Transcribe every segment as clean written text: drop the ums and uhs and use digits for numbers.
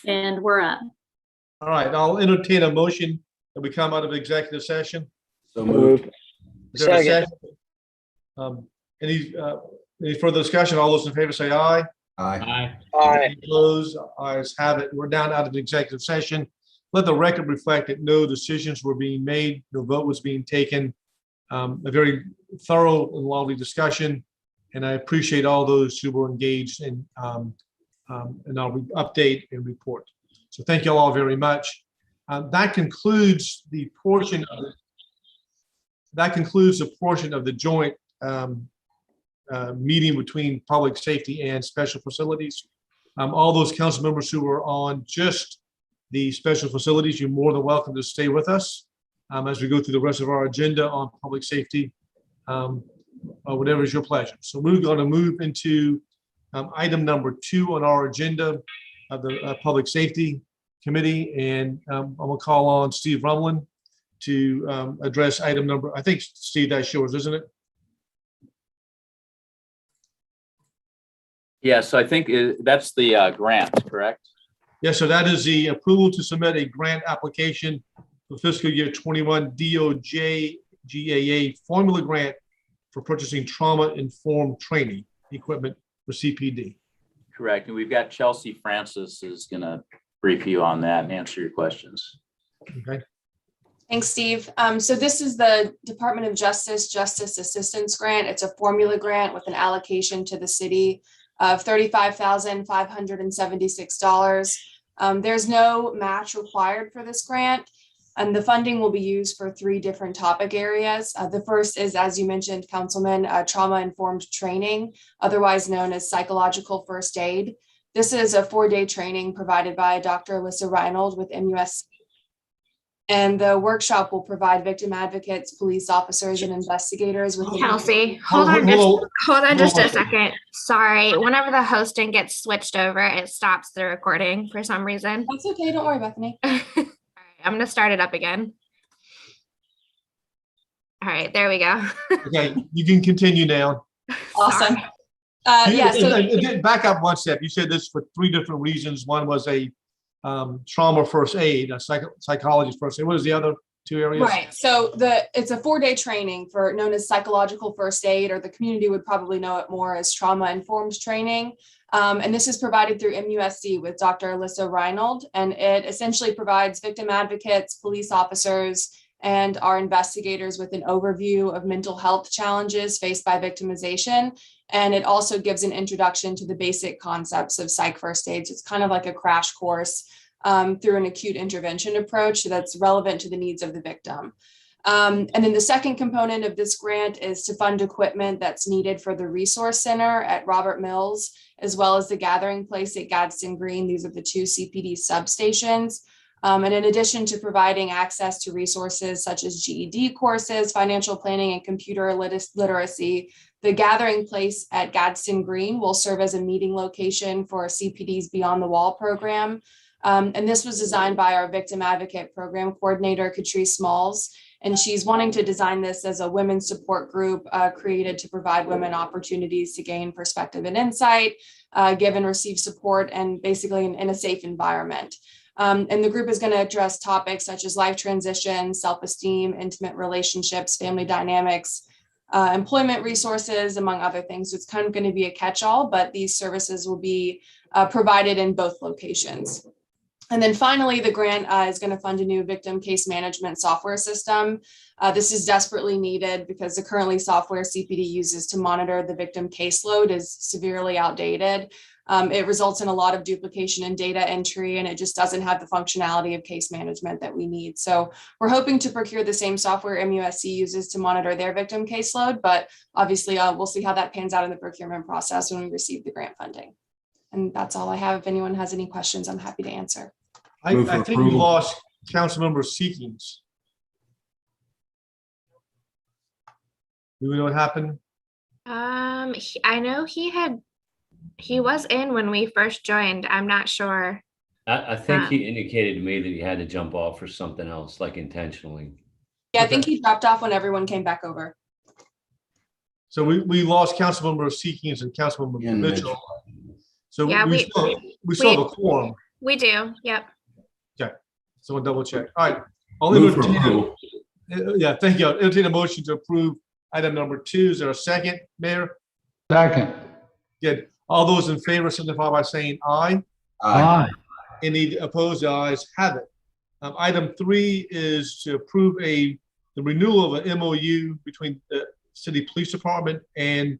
And we're up. All right, I'll entertain a motion that we come out of executive session. So moved. Is there a Second. second? Any further discussion? All those in favor say aye. Aye. Aye. Any opposed? Ayes have it. We're down out of executive session. Let the record reflect that no decisions were being made, no vote was being taken. A very thorough and lively discussion, and I appreciate all those who were engaged in our update and report. So thank you all very much. That concludes the portion of the joint meeting between public safety and special facilities. All those council members who are on just the special facilities, you're more than welcome to stay with us as we go through the rest of our agenda on public safety, whatever is your pleasure. So we're going to move into item number 2 on our agenda of the Public Safety Committee, and I'm going to call on Steve Rumlin to address item number, I think, Steve, that's yours, isn't it? Yeah, so I think that's the grant, correct? Yeah, so that is the approval to submit a grant application for fiscal year 21 DOJ GAA formula grant for purchasing trauma-informed training equipment for CPD. Correct. And we've got Chelsea Francis is going to brief you on that and answer your questions. Okay. Thanks, Steve. So this is the Department of Justice Justice Assistance Grant. It's a formula grant with an allocation to the city of $35,576. There's no match required for this grant, and the funding will be used for 3 different topic areas. The first is, as you mentioned, Councilman, trauma-informed training, otherwise known as psychological first aid. This is a 4-day training provided by Dr. Alyssa Reinold with MUSC. And the workshop will provide victim advocates, police officers, and investigators with Kelsey, hold on just a second. Sorry, whenever the hosting gets switched over, it stops the recording for some reason. That's okay, don't worry, Bethany. All right, I'm gonna start it up again. All right, there we go. Okay, you can continue now. Awesome. Back up one step. You said this for 3 different reasons. One was a trauma first aid, a psychologist first aid. What is the other 2 areas? Right. So it's a 4-day training known as psychological first aid, or the community would probably know it more as trauma-informed training. And this is provided through MUSD with Dr. Alyssa Reinold, and it essentially provides victim advocates, police officers, and our investigators with an overview of mental health challenges faced by victimization. And it also gives an introduction to the basic concepts of psych first aid. So it's kind of like a crash course through an acute intervention approach that's relevant to the needs of the victim. And then the second component of this grant is to fund equipment that's needed for the resource center at Robert Mills, as well as the gathering place at Gadsden Green. These are the 2 CPD substations. And in addition to providing access to resources such as GED courses, financial planning, and computer literacy, the gathering place at Gadsden Green will serve as a meeting location for CPD's Beyond the Wall program. And this was designed by our victim advocate program coordinator, Catrice Smalls. And she's wanting to design this as a women's support group created to provide women opportunities to gain perspective and insight, give and receive support, and basically in a safe environment. And the group is going to address topics such as life transition, self-esteem, intimate relationships, family dynamics, employment resources, among other things. So it's kind of going to be a catch-all, but these services will be provided in both locations. And then finally, the grant is going to fund a new victim case management software system. This is desperately needed because the currently software CPD uses to monitor the victim caseload is severely outdated. It results in a lot of duplication in data entry, and it just doesn't have the functionality of case management that we need. So we're hoping to procure the same software MUSC uses to monitor their victim caseload, but obviously we'll see how that pans out in the procurement process when we receive the grant funding. And that's all I have. If anyone has any questions, I'm happy to answer. I think we lost Councilmember Seekings. Do we know what happened? I know he was in when we first joined. I'm not sure. I think he indicated to me that he had to jump off for something else, like intentionally. Yeah, I think he dropped off when everyone came back over. So we lost Councilmember Seekings and Councilmember Mitchell. So Yeah, we still have a quorum. We do. Yep. Someone double check. All right. I'll Move for entertain approval. yeah, thank you. I'll entertain a motion to approve item number 2. Is there a second, Mayor? Second. Good. All those in favor signify by saying aye. Aye. Any opposed? The ayes have it. Item 3 is to approve the renewal of an MOU between the City Police Department and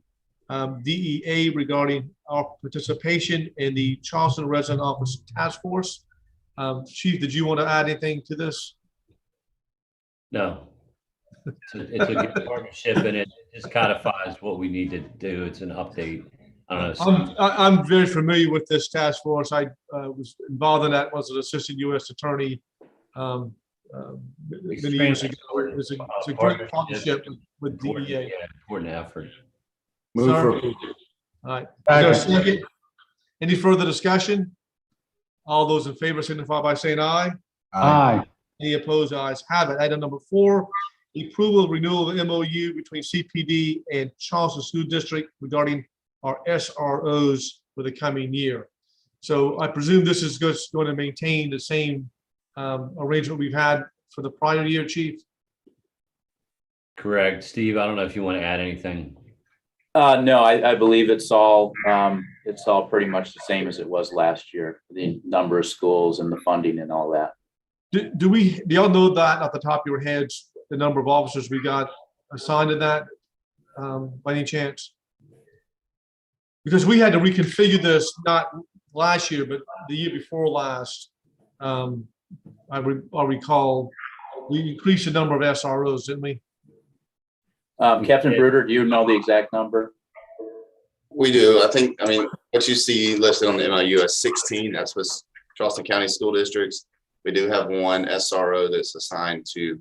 DEA regarding our participation in the Charleston Resident Office Task Force. Chief, did you want to add anything to this? No. It's a good partnership and it just codifies what we need to do. It's an update. I don't know. I'm very familiar with this task force. I was involved in that, was an assistant U.S. attorney many years ago. It's a great partnership with Important, DEA. yeah, important effort. Move for Sorry. approval. All right. Is there a second? Any further discussion? All those in favor signify by saying aye. Aye. Any opposed? Ayes have it. Item number 4, the approval of renewal of MOU between CPD and Charleston School District regarding our SROs for the coming year. So I presume this is just going to maintain the same arrangement we've had for the prior year, Chief? Correct. Steve, I don't know if you want to add anything. No, I believe it's all pretty much the same as it was last year, the number of schools and the funding and all that. Do y'all know that off the top of your heads, the number of officers we got assigned to that by any chance? Because we had to reconfigure this not last year, but the year before last. I recall we increased the number of SROs, didn't we? Captain Bruder, do you know the exact number? We do. I mean, what you see listed on the MOU as 16, that's with Charleston County School Districts. We do have one SRO that's assigned through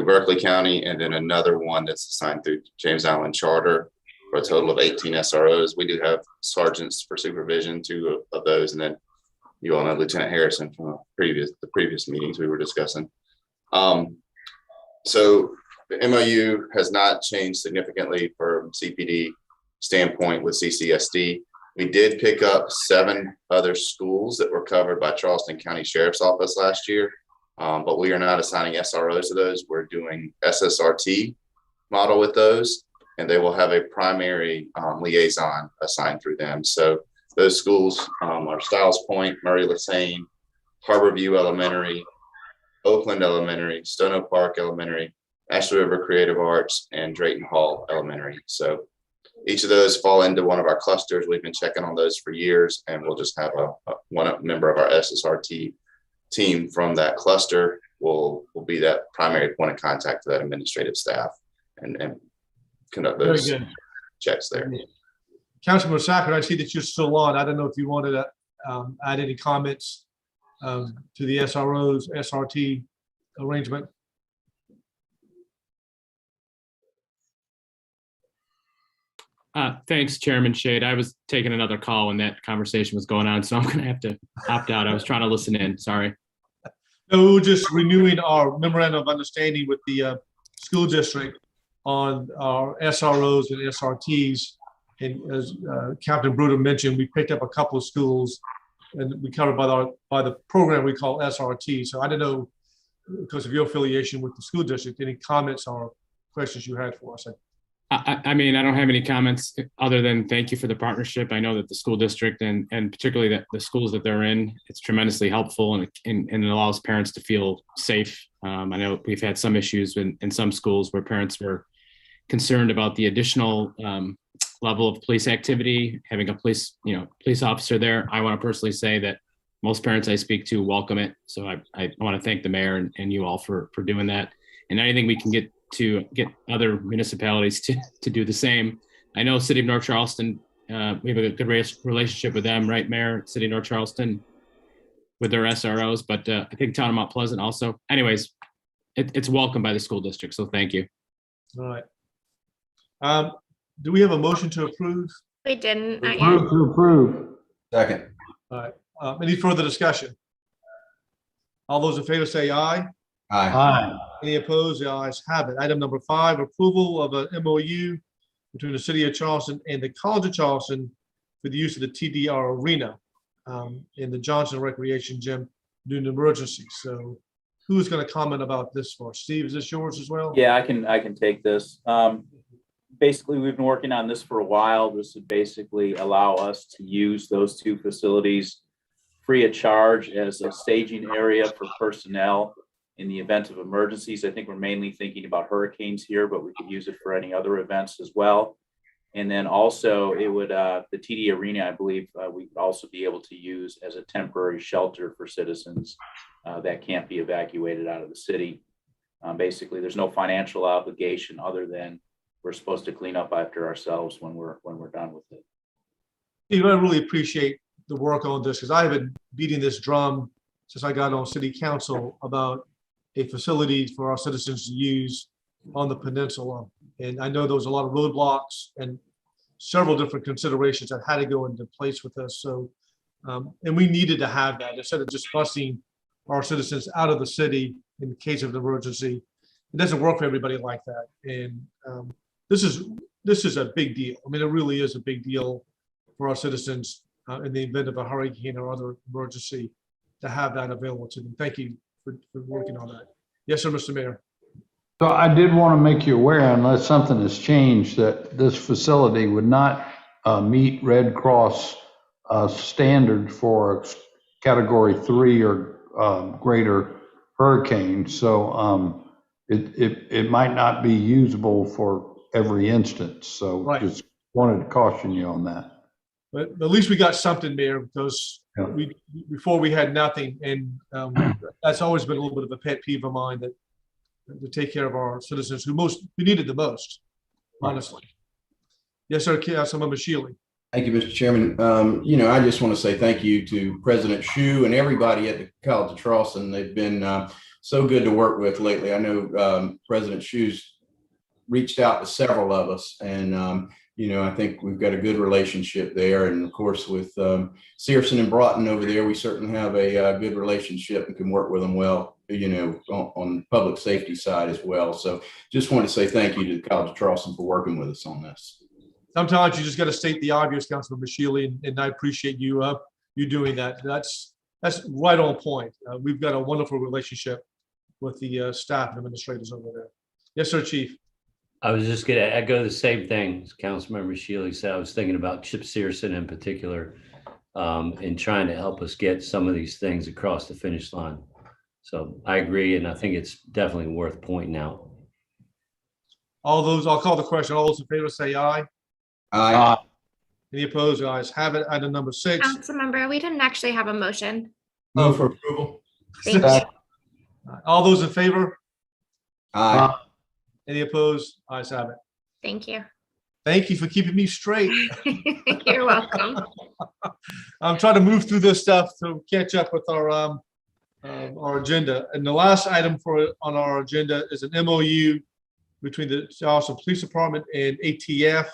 Berkeley County, and then another one that's assigned through James Island Charter for a total of 18 SROs. We do have sergeants for supervision, 2 of those, and then you all know Lieutenant Harrison from the previous meetings we were discussing. So the MOU has not changed significantly from CPD standpoint with CCSD. We did pick up 7 other schools that were covered by Charleston County Sheriff's Office last year, but we are not assigning SROs to those. We're doing SSRT model with those, and they will have a primary liaison assigned through them. So those schools are Stiles Point, Murray Lassane, Harborview Elementary, Oakland Elementary, Stone Oak Park Elementary, Ashley River Creative Arts, and Drayton Hall Elementary. So each of those fall into one of our clusters. We've been checking on those for years, and we'll just have one member of our SSRT team from that cluster will be that primary point of contact to that administrative staff and conduct those checks there. Councilman Sacker, I see that you're still on. I don't know if you wanted to add any comments to the SROs, SRT arrangement. Thanks, Chairman Shade. I was taking another call when that conversation was going on, so I'm going to have to opt out. I was trying to listen in. Sorry. No, we were just renewing our memorandum of understanding with the school district on our SROs and SRTs. And as Captain Bruder mentioned, we picked up a couple of schools and we covered by the program we call SRT. So I don't know, because of your affiliation with the school district, any comments or questions you had for us? I mean, I don't have any comments other than thank you for the partnership. I know that the school district and particularly the schools that they're in, it's tremendously helpful and it allows parents to feel safe. I know we've had some issues in some schools where parents were concerned about the additional level of police activity, having a police officer there. I want to personally say that most parents I speak to welcome it. So I want to thank the mayor and you all for doing that. And anything we can get to get other municipalities to do the same. I know City of North Charleston, we have a good relationship with them, right, Mayor? City of North Charleston with their SROs, but I think Town of Mount Pleasant also. Anyways, it's welcomed by the school district, so thank you. All right. Do we have a motion to approve? We didn't. Not yet. Move to approve. Second. All right. Any further discussion? All those in favor say aye. Aye. Aye. Any opposed? The ayes have it. Item number 5, approval of an MOU between the City of Charleston and the College of Charleston for the use of the TDR Arena. in the Johnson Recreation Gym due to emergency. So who's going to comment about this for us? Steve, is this yours as well? Yeah, I can take this. Basically, we've been working on this for a while. This would basically allow us to use those two facilities free of charge as a staging area for personnel in the event of emergencies. I think we're mainly thinking about hurricanes here, but we could use it for any other events as well. And then also it would, the TD Arena, I believe, we would also be able to use as a temporary shelter for citizens that can't be evacuated out of the city. Basically, there's no financial obligation other than we're supposed to clean up after ourselves when we're done with it. Steve, I really appreciate the work on this because I've been beating this drum since I got on city council about a facility for our citizens to use on the peninsula. And I know there was a lot of roadblocks and several different considerations that had to go into place with this. So, and we needed to have that instead of just busing our citizens out of the city in case of an emergency. It doesn't work for everybody like that. And this is a big deal. I mean, it really is a big deal for our citizens in the event of a hurricane or other emergency to have that available to them. Thank you for working on that. Yes, sir, Mr. Mayor. So I did want to make you aware, unless something has changed, that this facility would not meet Red Cross standard for Category 3 or greater hurricane. So it might not be usable for every instance. So Right. Just wanted to caution you on that. But at least we got something there because Yeah. before we had nothing. And that's always been a little bit of a pet peeve of mine, that to take care of our citizens who needed the most, honestly. Yes, sir, Councilmember Shealy. Thank you, Mr. Chairman. I just want to say thank you to President Shu and everybody at the College of Charleston. They've been so good to work with lately. I know President Shu's reached out to several of us, and I think we've got a good relationship there. And of course, with Searson and Broughton over there, we certainly have a good relationship and can work with them well, on the public safety side as well. So just want to say thank you to the College of Charleston for working with us on this. Sometimes you just got to state the obvious, Councilmember Shealy, and I appreciate you doing that. That's right on point. We've got a wonderful relationship with the staff and administrators over there. Yes, sir, Chief. I was just going to echo the same thing Councilmember Shealy said. I was thinking about Chip Searson in particular, in trying to help us get some of these things across the finish line. So I agree, and I think it's definitely worth pointing out. I'll call the question. All those in favor say aye. Aye. Any opposed? Ayes have it. Item number 6. Councilmember, we didn't actually have a motion. Move for approval. Thank you. All those in favor? Aye. Any opposed? Ayes have it. Thank you. Thank you for keeping me straight. You're welcome. I'm trying to move through this stuff to catch up with our agenda. And the last item on our agenda is an MOU between the Charleston Police Department and ATF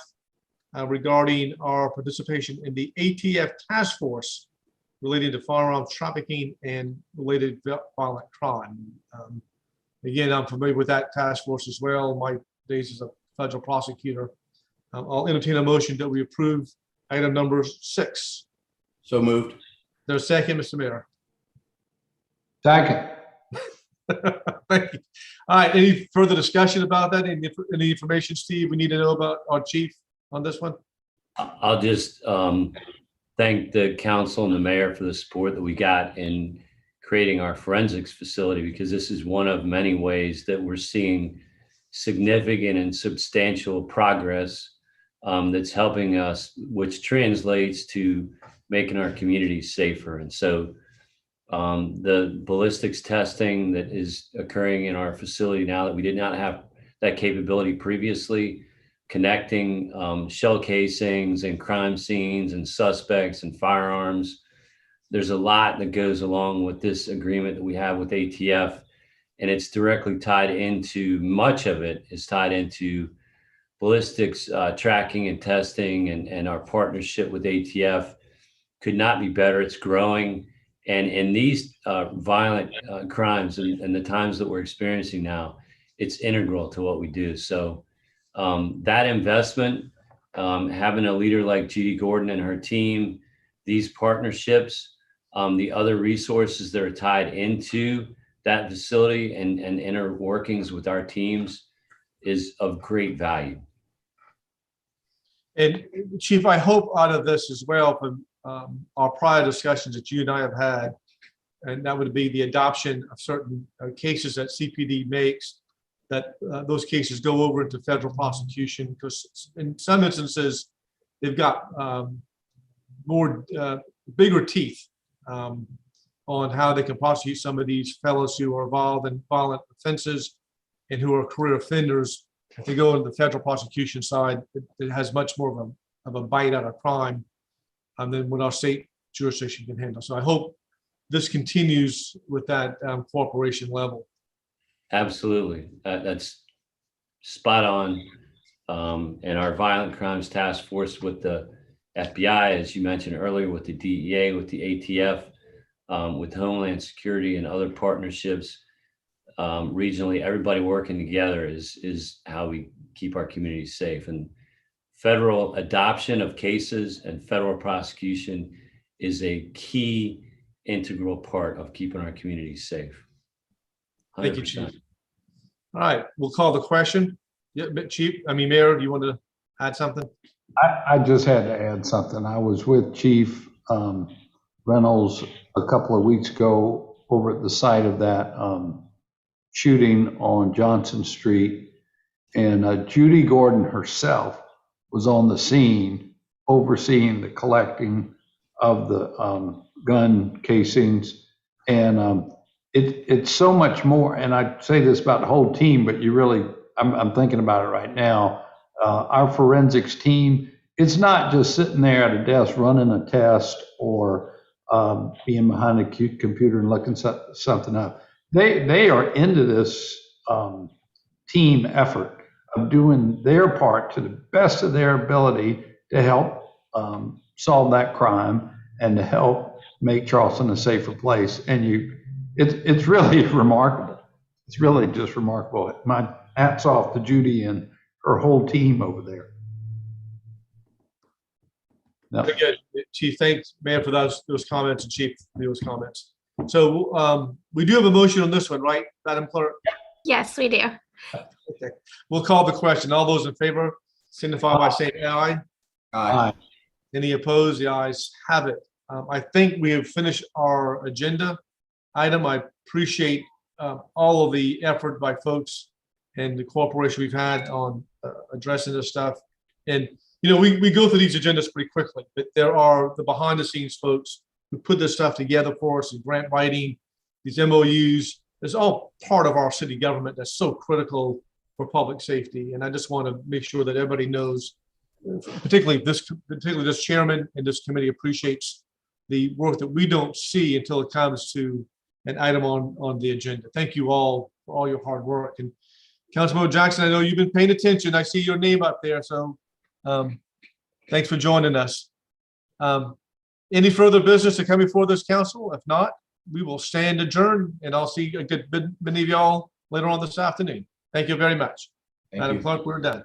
regarding our participation in the ATF task force related to firearms trafficking and related violent crime. Again, I'm familiar with that task force as well. My days as a federal prosecutor. I'll entertain a motion that we approve item number 6. So moved. There's a second, Mr. Mayor. Second. Thank you. All right, any further discussion about that? Any information, Steve, we need to know about our chief on this one? I'll just thank the council and the mayor for the support that we got in creating our forensics facility, because this is one of many ways that we're seeing significant and substantial progress that's helping us, which translates to making our communities safer. And so the ballistics testing that is occurring in our facility now that we did not have that capability previously, connecting shell casings and crime scenes and suspects and firearms. There's a lot that goes along with this agreement that we have with ATF, and it's directly tied into, much of it is tied into ballistics tracking and testing, and our partnership with ATF could not be better. It's growing. And in these violent crimes and the times that we're experiencing now, it's integral to what we do. So that investment, having a leader like Judy Gordon and her team, these partnerships, the other resources that are tied into that facility and inner workings with our teams is of great value. And Chief, I hope out of this as well, from our prior discussions that you and I have had, and that would be the adoption of certain cases that CPD makes, that those cases go over into federal prosecution, because in some instances, they've got bigger teeth on how they can prosecute some of these fellows who are involved in violent offenses and who are career offenders. If they go into the federal prosecution side, it has much more of a bite out of crime than what our state jurisdiction can handle. So I hope this continues with that cooperation level. Absolutely. That's spot on. And our violent crimes task force with the FBI, as you mentioned earlier, with the DEA, with the ATF, with Homeland Security and other partnerships, regionally, everybody working together is how we keep our communities safe. And federal adoption of cases and federal prosecution is a key integral part of keeping our communities safe. 100%. Thank you, Chief. All right, we'll call the question. Yeah, Mayor, do you want to add something? I just had to add something. I was with Chief Reynolds a couple of weeks ago over at the site of that shooting on Johnson Street, and Judy Gordon herself was on the scene overseeing the collecting of the gun casings. And it's so much more, and I say this about the whole team, but you really, I'm thinking about it right now. Our forensics team, it's not just sitting there at a desk running a test or being behind a computer and looking something up. They are into this team effort of doing their part to the best of their ability to help solve that crime and to help make Charleston a safer place. And it's really remarkable. It's really just remarkable. My hats off to Judy and her whole team over there. No. Very good, Chief. Thanks, Mayor, for those comments, and Chief for those comments. So we do have a motion on this one, right, Madam Clerk? Yes, we do. Okay. We'll call the question. All those in favor signify by saying aye. Aye. Any opposed? The ayes have it. I think we have finished our agenda item. I appreciate all of the effort by folks and the cooperation we've had on addressing this stuff. And, we go through these agendas pretty quickly, but there are the behind the scenes folks who put this stuff together for us, and grant writing, these MOUs. It's all part of our city government that's so critical for public safety. And I just want to make sure that everybody knows, particularly this chairman and this committee appreciates the work that we don't see until it comes to an item on the agenda. Thank you all for all your hard work. And Councilmember Jackson, I know you've been paying attention. I see your name up there. So thanks for joining us. Any further business to come before this council? If not, we will stand adjourned, and I'll see a good many of y'all later on this afternoon. Thank you very much. Thank Madam you. Clerk, we're done.